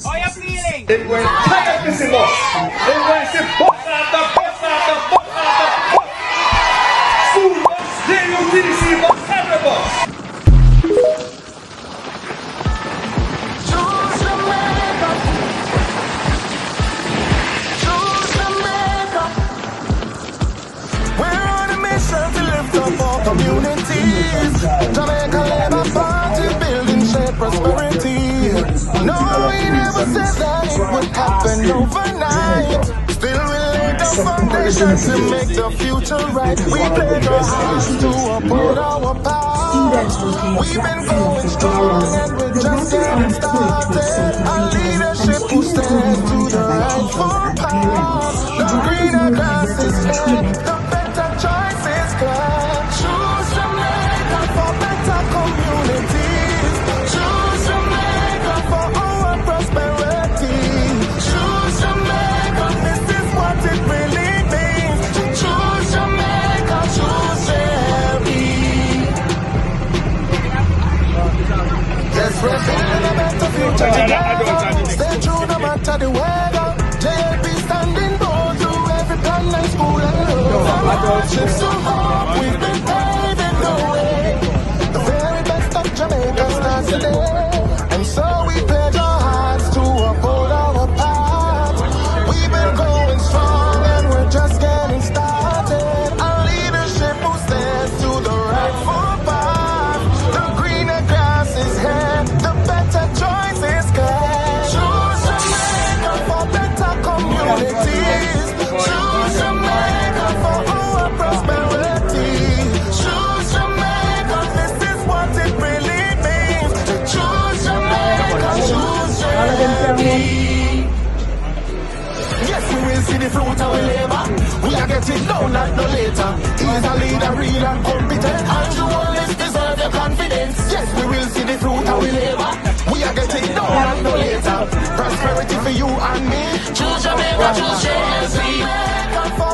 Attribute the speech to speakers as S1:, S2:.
S1: How you feeling?
S2: It went tiredness. It went to bus after bus after bus after bus. School bus, JUTC bus, every bus.
S3: Choose Jamaica. Choose Jamaica. We're on a mission to lift up our communities. Jamaica Labour Party building shared prosperity. No, we never said that it would happen overnight. Still we laid the foundation to make the future right. We pledge our hearts to uphold our power. We've been going strong and we're just getting started. A leadership who stands to the rightful path. The greener grass is fed, the better choices come. Choose Jamaica for better communities. Choose Jamaica for our prosperity. Choose Jamaica, this is what it really means. Choose Jamaica, choose Jerry. Yes, we're building a better future together. Stay true no matter the weather. JLP standing bold through every plan and school and love. From hardships to hope, we've been paving the way. The very best of Jamaica starts today. And so we pledge our hearts to uphold our path. We've been going strong and we're just getting started. A leadership who stands to the rightful path. The greener grass is here, the better choices come. Choose Jamaica for better communities. Choose Jamaica for our prosperity. Choose Jamaica, this is what it really means. Choose Jamaica, choose Jamaica. Yes, we will see the fruit of our labor. We are getting down not no later. He's a leader, real and competent. And you always deserve your confidence. Yes, we will see the fruit of our labor. We are getting down not no later. Prosperity for you and me. Choose Jamaica, choose Jamaica. For